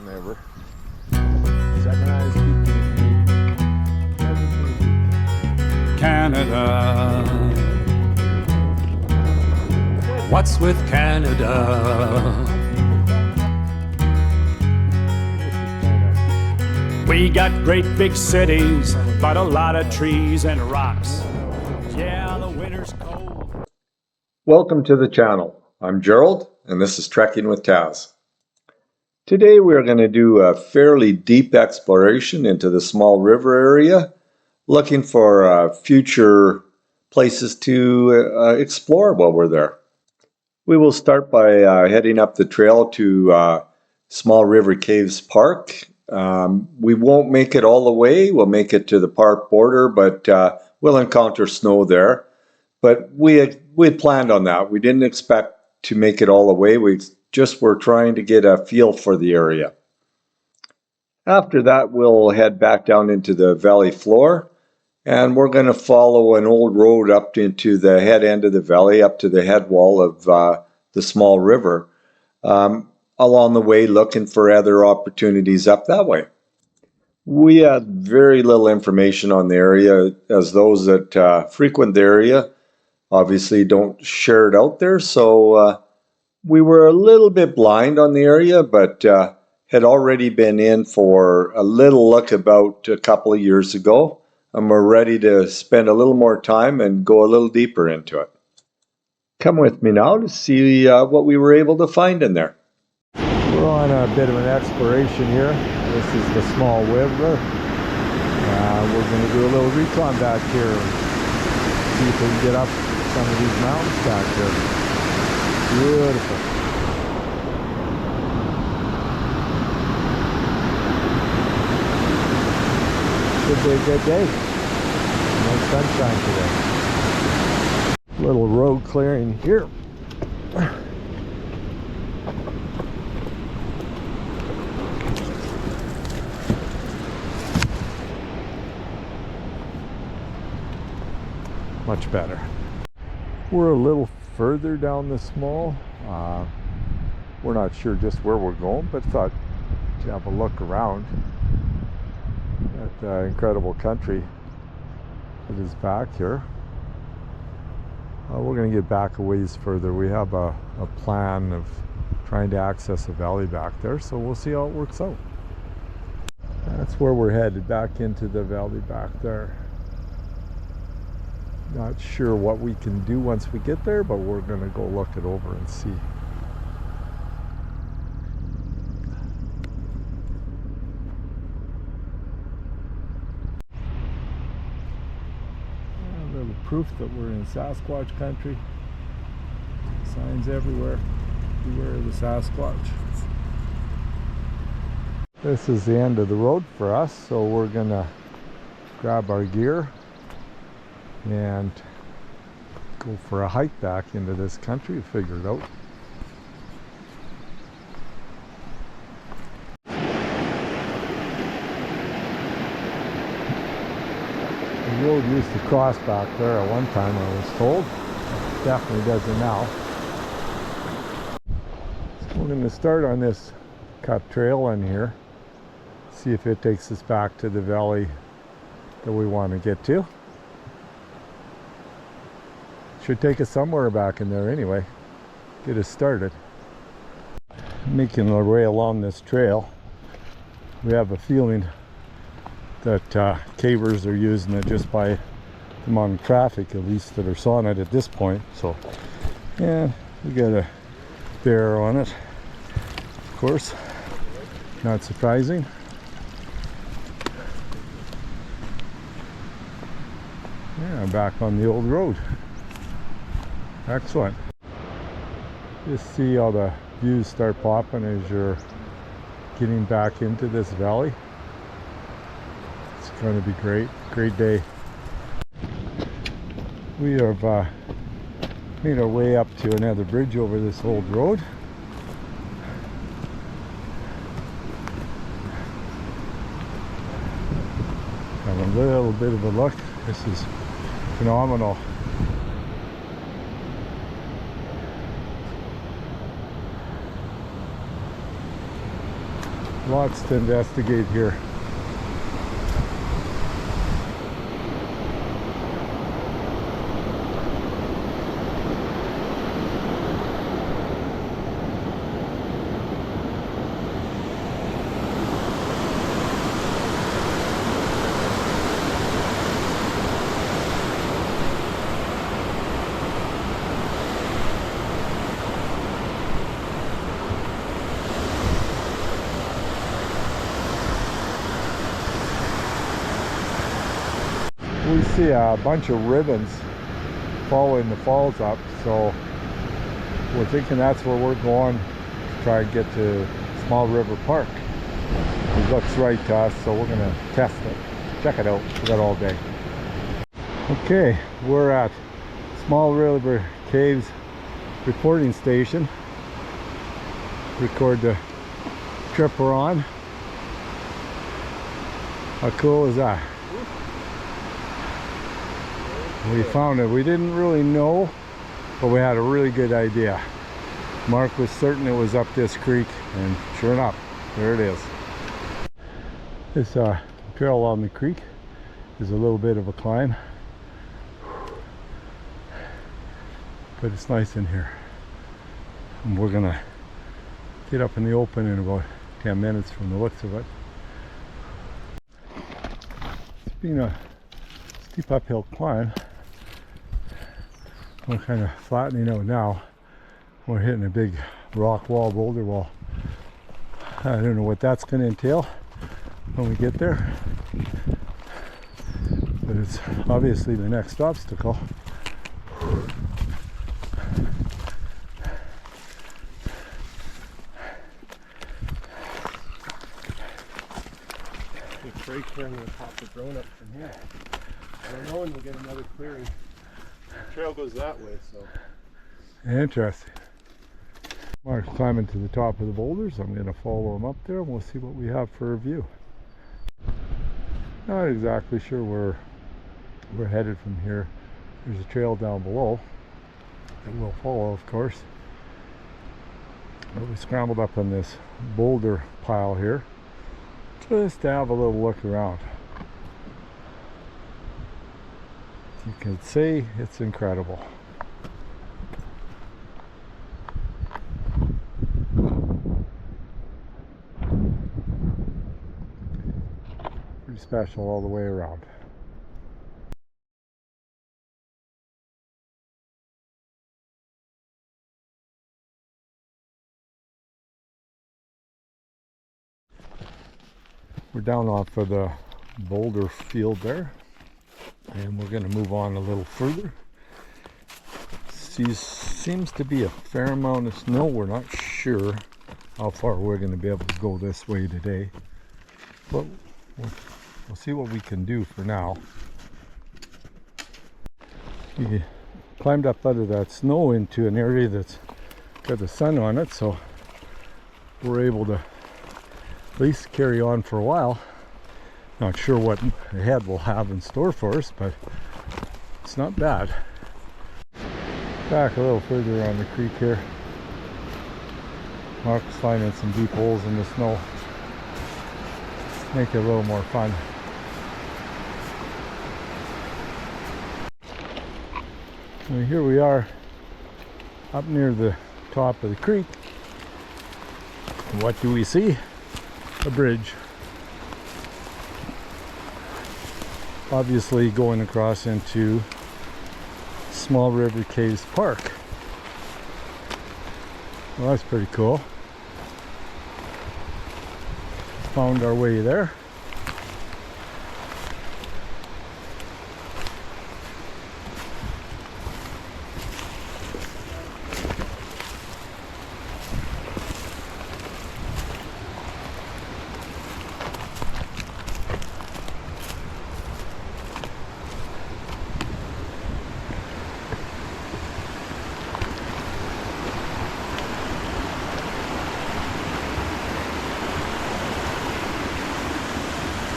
Never. Second eyes Canada. What's with Canada? We got great big cities, but a lot of trees and rocks. Yeah, the winter's cold. Welcome to the channel. I'm Gerald, and this is Trekking with Taz. Today we're going to do a fairly deep exploration into the small river area, looking for future places to explore while we're there. We will start by heading up the trail to Small River Caves Park. We won't make it all the way. We'll make it to the park border, but we'll encounter snow there. But we had planned on that. We didn't expect to make it all the way. We just were trying to get a feel for the area. After that, we'll head back down into the valley floor, and we're going to follow an old road up into the head end of the valley, up to the head wall of the small river. Along the way, looking for other opportunities up that way. We had very little information on the area, as those that frequent the area obviously don't share it out there, so we were a little bit blind on the area, but had already been in for a little look about a couple of years ago, and we're ready to spend a little more time and go a little deeper into it. Come with me now to see what we were able to find in there. We're on a bit of an exploration here. This is the small river. We're going to do a little recon back here and see if we can get up some of these mountains back here. Beautiful. Should be a good day. Nice sunshine today. Little road clearing here. Much better. We're a little further down the small. We're not sure just where we're going, but thought to have a look around at the incredible country that is back here. We're going to get back a ways further. We have a plan of trying to access a valley back there, so we'll see how it works out. That's where we're headed, back into the valley back there. Not sure what we can do once we get there, but we're going to go look it over and see. A little proof that we're in Sasquatch country. Signs everywhere. Beware of the Sasquatch. This is the end of the road for us, so we're going to grab our gear and go for a hike back into this country, figure it out. The road used to cross back there at one time, I was told. It definitely doesn't now. So we're going to start on this cut trail in here, see if it takes us back to the valley that we want to get to. Should take us somewhere back in there anyway. Get us started. Making our way along this trail, we have a feeling that cavers are using it just by the amount of traffic, at least that are on it at this point. So yeah, we got a bear on it, of course, not surprising. Yeah, I'm back on the old road. Excellent. Just see how the views start popping as you're getting back into this valley. It's going to be great. Great day. We have made our way up to another bridge over this old road. Have a little bit of a look. This is phenomenal. Lots to investigate here. We see a bunch of ribbons following the falls up, so we're thinking that's where we're going to try and get to Small River Park. It looks right to us, so we're going to test it. Check it out. We got all day. Okay, we're at Small River Caves reporting station. Record the trip we're on. How cool is that? We found it. We didn't really know, but we had a really good idea. Mark was certain it was up this creek, and sure enough, there it is. This trail along the creek is a little bit of a climb, but it's nice in here. And we're gonna get up in the open in about 10 minutes from the looks of it. It's been a steep uphill climb. We're kind of flattening out now. We're hitting a big rock wall, boulder wall. I don't know what that's going to entail when we get there, but it's obviously the next obstacle. The freight train will pop the drone up from here. I don't know when we'll get another clearing. The trail goes that way, so. Interesting. Mark's climbing to the top of the boulders. I'm going to follow him up there and we'll see what we have for a view. Not exactly sure where we're headed from here. There's a trail down below that we'll follow, of course. But we scrambled up on this boulder pile here just to have a little look around. You can say it's incredible. Pretty special all the way around. We're down off of the boulder field there, and we're going to move on a little further. Seems to be a fair amount of snow. We're not sure how far we're going to be able to go this way today, but we'll see what we can do for now. We climbed up out of that snow into an area that's got the sun on it, so we're able to at least carry on for a while. Not sure what ahead we'll have in store for us, but it's not bad. Back a little further on the creek here. Mark's finding some deep holes in the snow. Make it a little more fun. And here we are up near the top of the creek. And what do we see? A bridge. Obviously going across into Small River Caves Park. Well, that's pretty cool. Found our way there.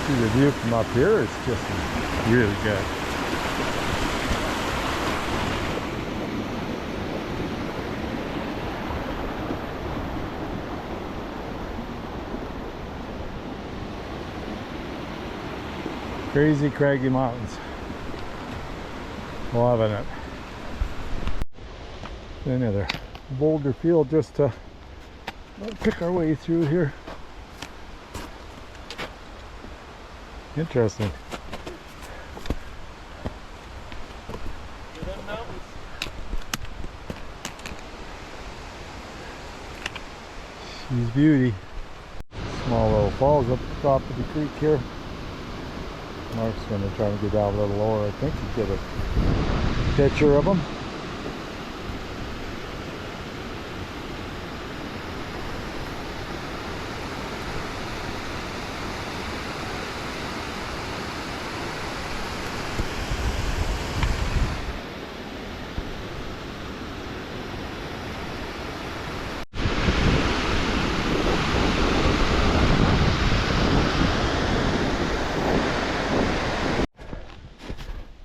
The view from up here is just really good. Crazy craggy mountains. Loving it. Another boulder field just to pick our way through here. Interesting. She's beauty. Small little falls up the top of the creek here. Mark's going to try to get down a little lower, I think, to get a picture of them.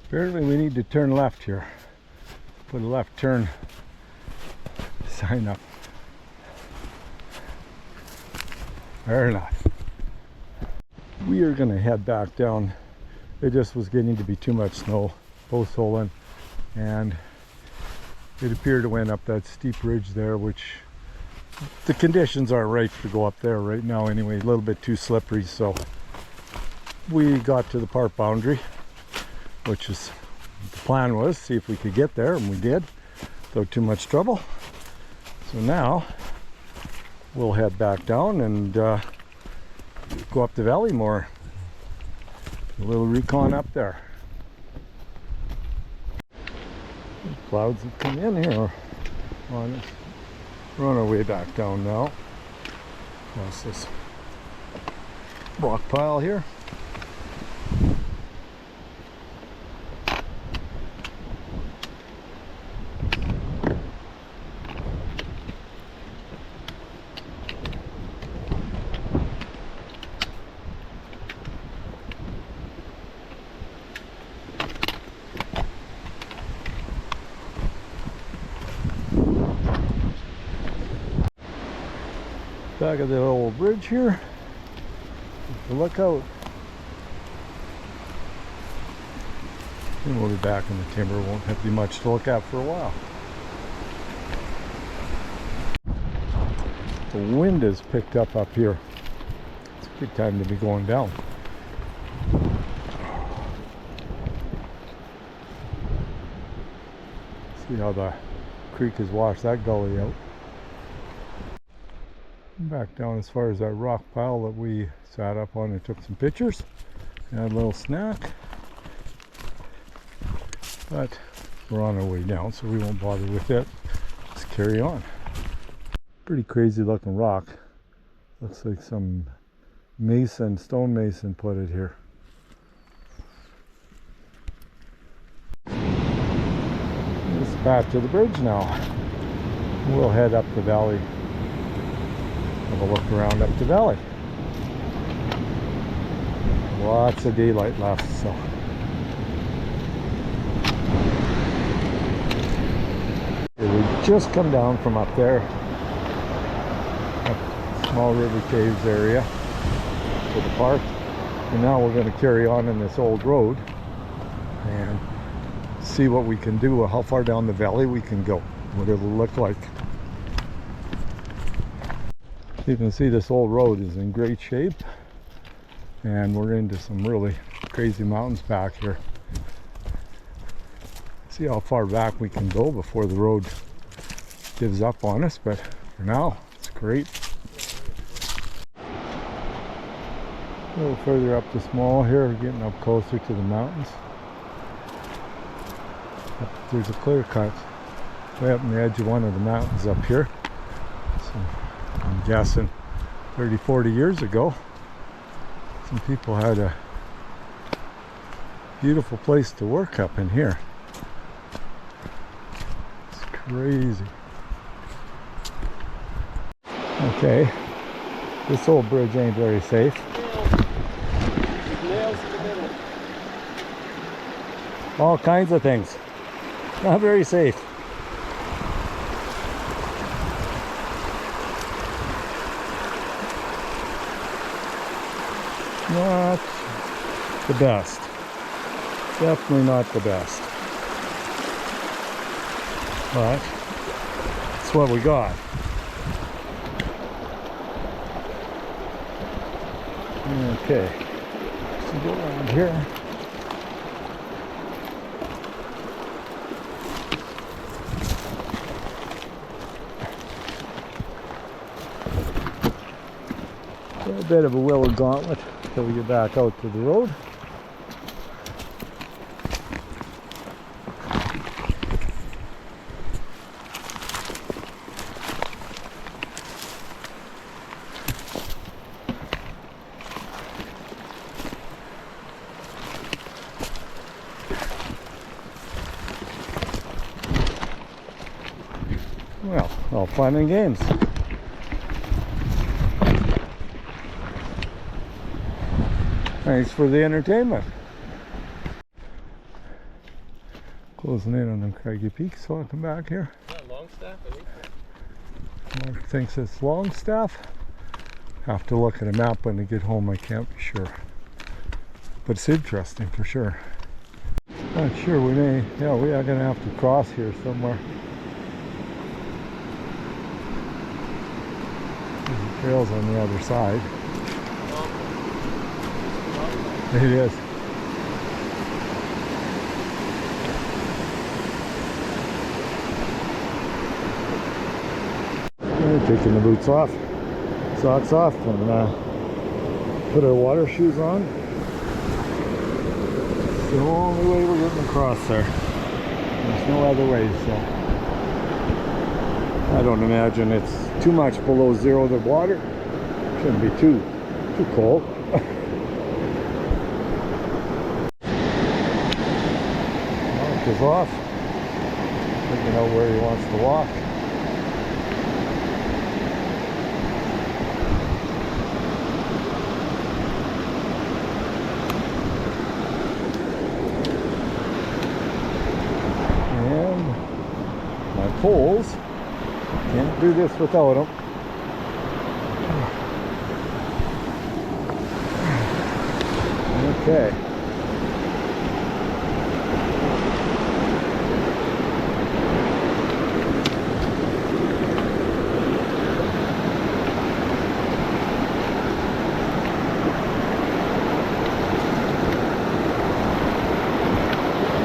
Apparently we need to turn left here. Put a left turn sign up. Fair enough. We are going to head back down. It just was getting to be too much snow, post holing, and it appeared to went up that steep ridge there, which the conditions aren't right to go up there right now anyway. A little bit too slippery, so we got to the park boundary, which is the plan was, see if we could get there, and we did without too much trouble. So now we'll head back down and go up the valley more. A little recon up there. Clouds have come in here on us. We're on our way back down now. Across this rock pile here. Back of the old bridge here. Look out. And we'll be back in the timber. Won't have to be much to look at for a while. The wind has picked up here. It's a good time to be going down. See how the creek has washed that gully out. Back down as far as that rock pile that we sat up on and took some pictures. Had a little snack. But we're on our way down, so we won't bother with it. Let's carry on. Pretty crazy looking rock. Looks like some mason, stone mason put it here. This path to the bridge now. We'll head up the valley. Have a look around up the valley. Lots of daylight left, so. We just come down from up there, up Small River Caves area to the park, and now we're going to carry on in this old road and see what we can do, how far down the valley we can go, what it'll look like. You can see this old road is in great shape, and we're into some really crazy mountains back here. See how far back we can go before the road gives up on us, but for now it's great. A little further up the Small here, we're getting up closer to the mountains. There's a clear cut way up on the edge of one of the mountains up here. So I'm guessing 30-40 years ago some people had a beautiful place to work up in here. It's crazy. Okay, this old bridge ain't very safe. Nails in the middle. All kinds of things. Not very safe. Not the best. Definitely not the best. But it's what we got. Okay. So go around here. A bit of a willow gauntlet until we get back out to the road. Well, all fun and games. Thanks for the entertainment. Closing in on them craggy peaks, so I'll come back here. Is that Longstaff? I think. Mark thinks it's Longstaff. Have to look at a map when I get home, I can't be sure. But it's interesting for sure. Not sure, we are going to have to cross here somewhere. There's the trails on the other side. It is. Taking the boots off, socks off, and put our water shoes on. It's the only way we're getting across there. There's no other way, so I don't imagine it's too much below zero, the water. Shouldn't be too cold. Mark is off, figuring out where he wants to walk. Poles. Can't do this without them. Okay.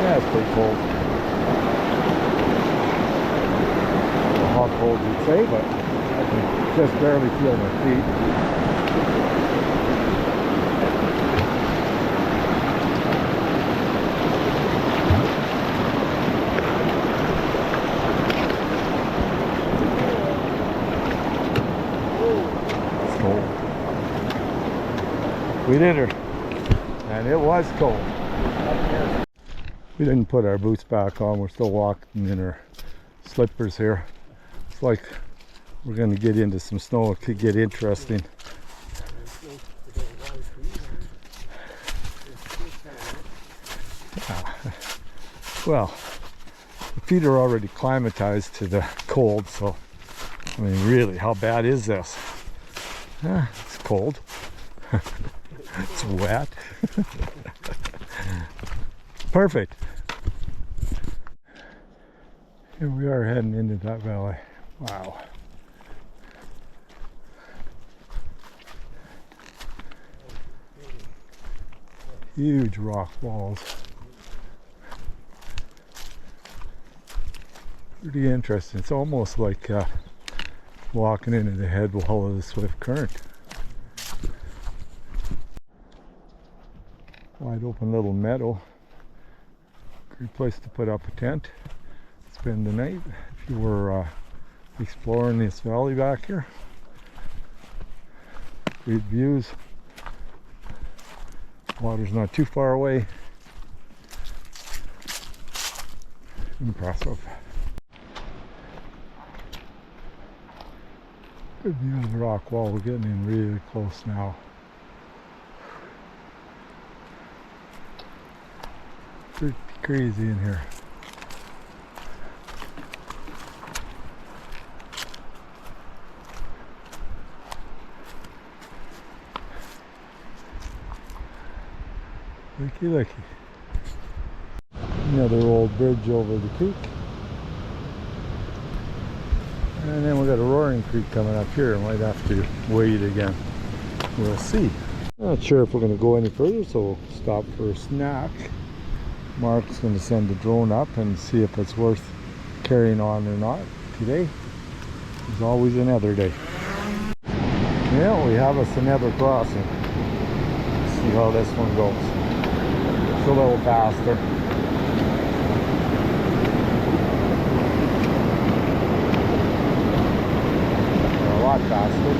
Yeah, it's pretty cold. Cold you'd say, but I can just barely feel my feet. It's cold. We did her, and it was cold. We didn't put our boots back on. We're still walking in our slippers here. Like we're going to get into some snow. It could get interesting. Well, the feet are already acclimatized to the cold, so I mean, really, how bad is this? It's cold. It's wet. Perfect. Here we are heading into that valley. Wow. Huge rock walls. Pretty interesting. It's almost like walking into the head wall of the Swift Current. Wide open little meadow. Great place to put up a tent. Spend the night if you were exploring this valley back here. Great views. Water's not too far away. Impressive. Good view of the rock wall. We're getting in really close now. Pretty crazy in here. Looky, looky. Another old bridge over the creek. And then we got a roaring creek coming up here. Might have to wait again. We'll see. Not sure if we're going to go any further, so we'll stop for a snack. Mark's going to send the drone up and see if it's worth carrying on or not. Today is always another day. Yeah, we have us another crossing. Let's see how this one goes. It's a little faster. A lot faster.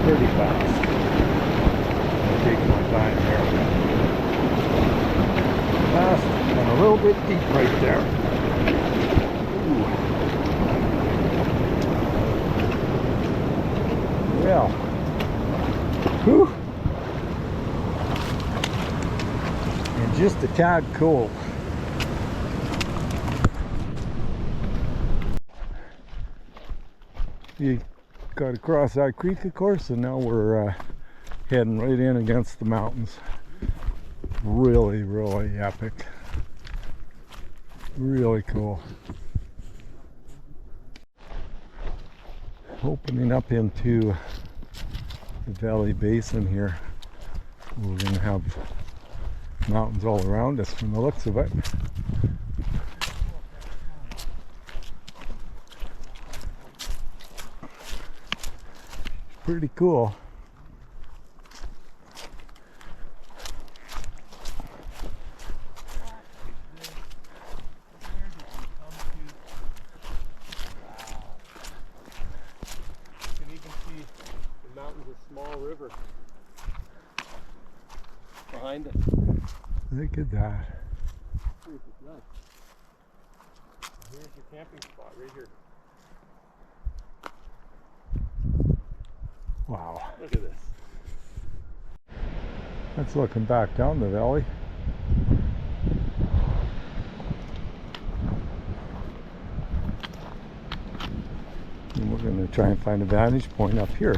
Pretty fast. I'll take my time here. Fast and a little bit deep right there. Ooh. Well. Whew. And just a tad cold. You got across that creek, of course, and now we're heading right in against the mountains. Really, really epic. Really cool. Opening up into the valley basin here. We're going to have mountains all around us from the looks of it. Pretty cool. You can even see the mountains of Small River behind it. Look at that. Here's your camping spot right here. Wow. Look at this. That's looking back down the valley. And we're going to try and find a vantage point up here.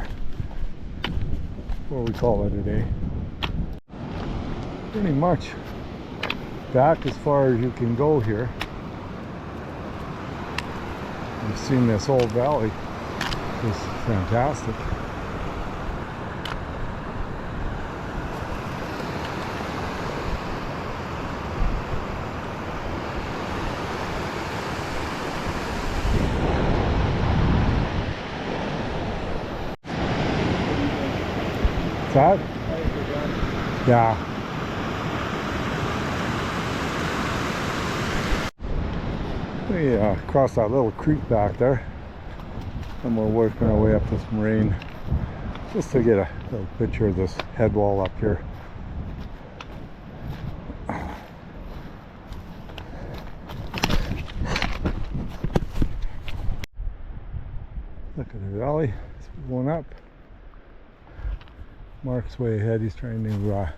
What we call it a day. Pretty much back as far as you can go here. You've seen this whole valley. It's fantastic. That? Yeah. We crossed that little creek back there, and we're working our way up this moraine just to get a little picture of this head wall up here. Look at the valley, it's going up. Mark's way ahead, he's trying to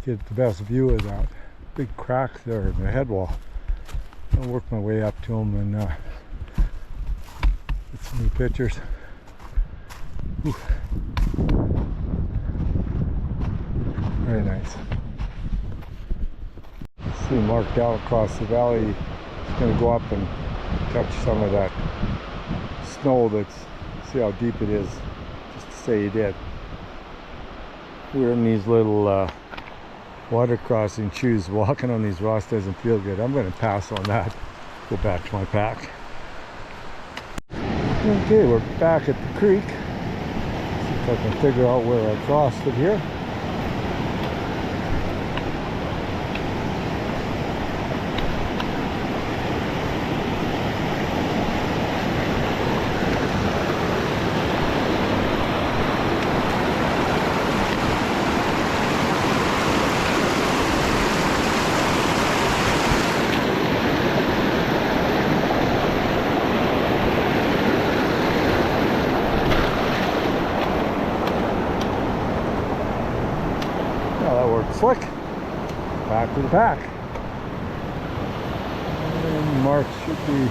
get the best view of that big crack there in the head wall. I'll work my way up to him and get some new pictures. Whew. Very nice. See Mark down across the valley. He's going to go up and touch some of that snow. See how deep it is, just to say he did. We're in these little water crossing shoes. Walking on these rocks doesn't feel good. I'm going to pass on that. Go back to my pack. Okay, we're back at the creek. See if I can figure out where I crossed it here. to the back. And Mark should be,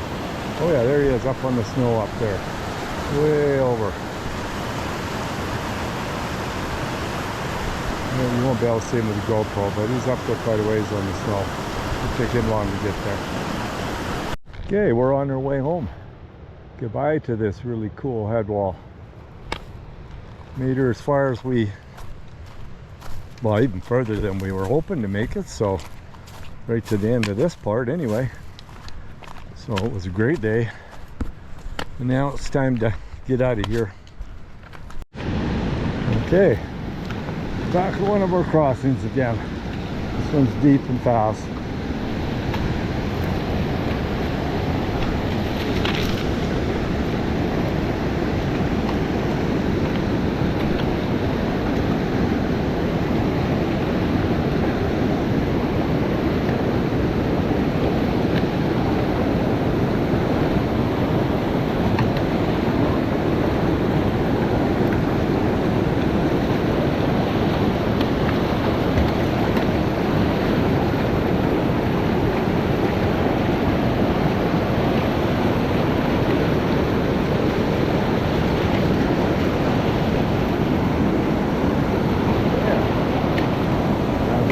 oh yeah, there he is up on the snow up there. Way over. Yeah, you won't be able to see him with the GoPro, but he's up there quite a ways on the snow. It'll take him long to get there. Okay, we're on our way home. Goodbye to this really cool head wall. Made her as far as we, well, even further than we were hoping to make it, so right to the end of this part anyway. So it was a great day, and now it's time to get out of here. Okay, back to one of our crossings again. This one's deep and fast.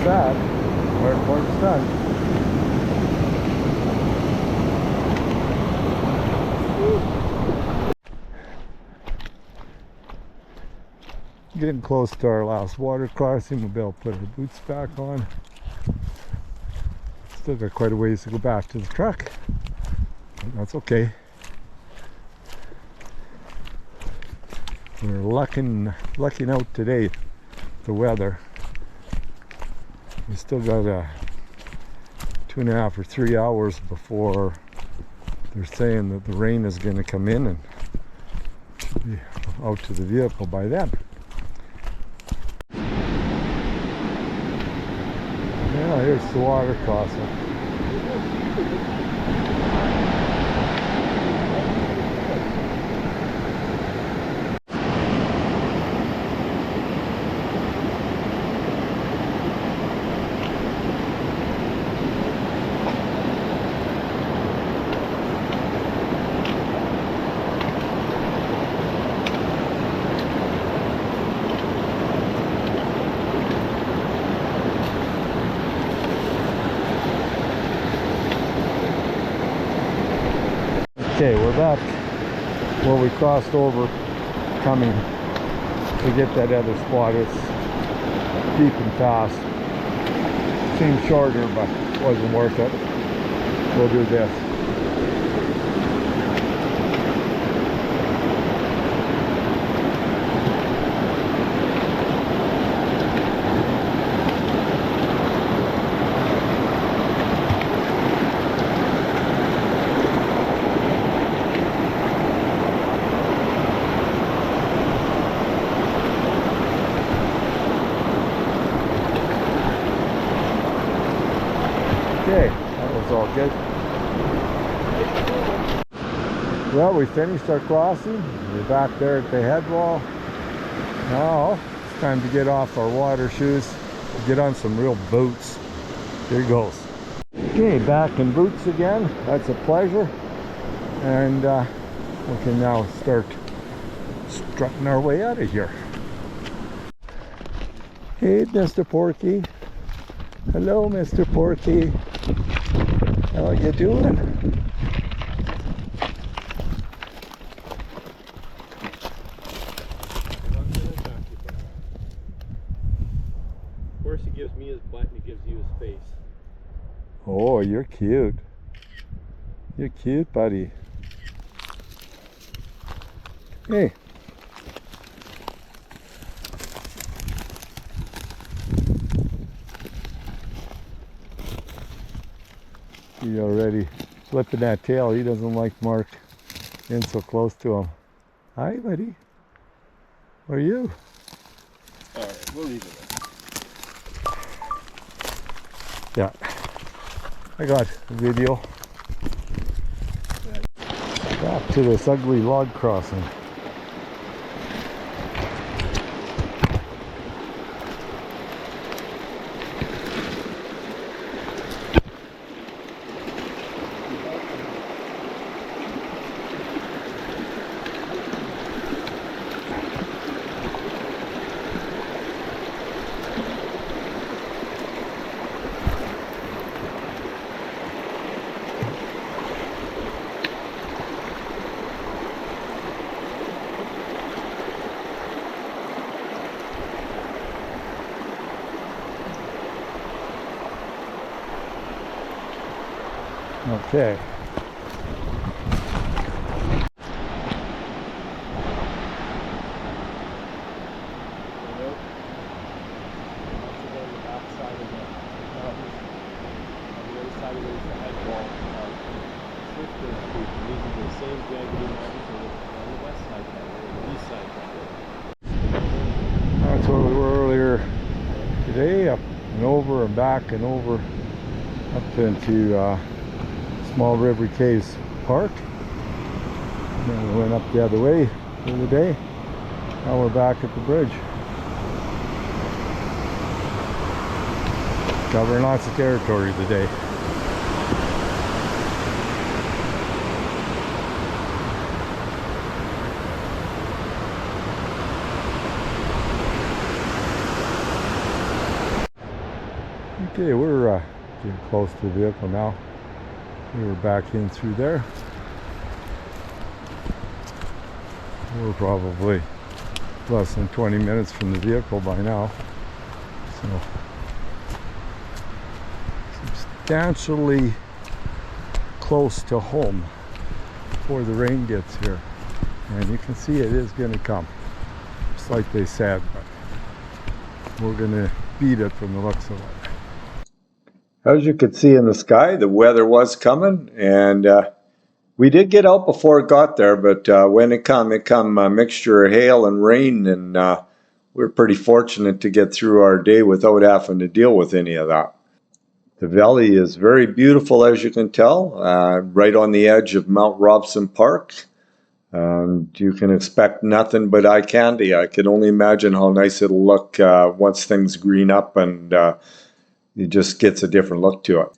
That where it's done. Getting close to our last water crossing. We'll be able to put our boots back on. Still got quite a ways to go back to the truck, but that's okay. We're lucking out today, the weather. We still got 2.5 or 3 hours before they're saying that the rain is going to come in, and should be out to the vehicle by then. Yeah, here's the water crossing. Okay, we're back where we crossed over coming to get that other spot. It's deep and fast. Seemed shorter, but wasn't worth it. We'll do this. Okay, that was all good. Well, we finished our crossing. We're back there at the head wall. Now it's time to get off our water shoes, get on some real boots. Here goes. Okay, back in boots again. That's a pleasure. And we can now start strutting our way out of here. Hey, Mr. Porky. Hello, Mr. Porky. How are you doing? Of course, he gives me his butt and he gives you his face. Oh, you're cute. You're cute, buddy. Hey. He's already flipping that tail. He doesn't like Mark in so close to him. Hi, buddy. Where are you? Alright, we'll leave it Yeah. I got a video. Back to this ugly log crossing. Okay. That's where we were earlier today, up and over and back and over up into Small River Caves Park. And then we went up the other way for the day. Now we're back at the bridge. Covering lots of territory today. Okay, we're getting close to the vehicle now. We were back in through there. We're probably less than 20 minutes from the vehicle by now. So substantially close to home before the rain gets here. And you can see it is going to come. Just like they said, but we're going to beat it from the looks of it. As you could see in the sky, the weather was coming, and we did get out before it got there, but when it come a mixture of hail and rain, and we're pretty fortunate to get through our day without having to deal with any of that. The valley is very beautiful, as you can tell, right on the edge of Mount Robson Park, and you can expect nothing but eye candy. I can only imagine how nice it'll look once things green up and it just gets a different look to it.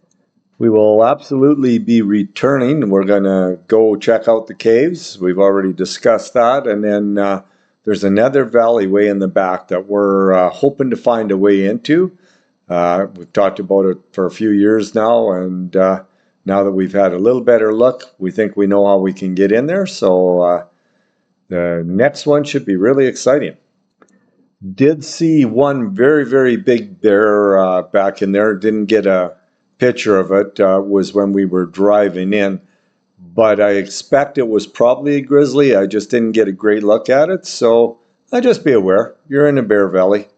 We will absolutely be returning. We're going to go check out the caves. We've already discussed that. And then there's another valley way in the back that we're hoping to find a way into. We've talked about it for a few years now. And now that we've had a little better look, we think we know how we can get in there. So the next one should be really exciting. Did see one very, very big bear back in there. Didn't get a picture of it. Was when we were driving in. But I expect it was probably a grizzly. I just didn't get a great look at it. So just be aware. You're in the Bear Valley.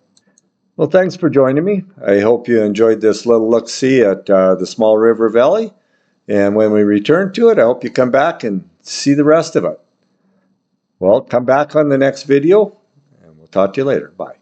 Well, thanks for joining me. I hope you enjoyed this little look-see at the Small River Valley. And when we return to it, I hope you come back and see the rest of it. Well, come back on the next video. Talk to you later. Bye.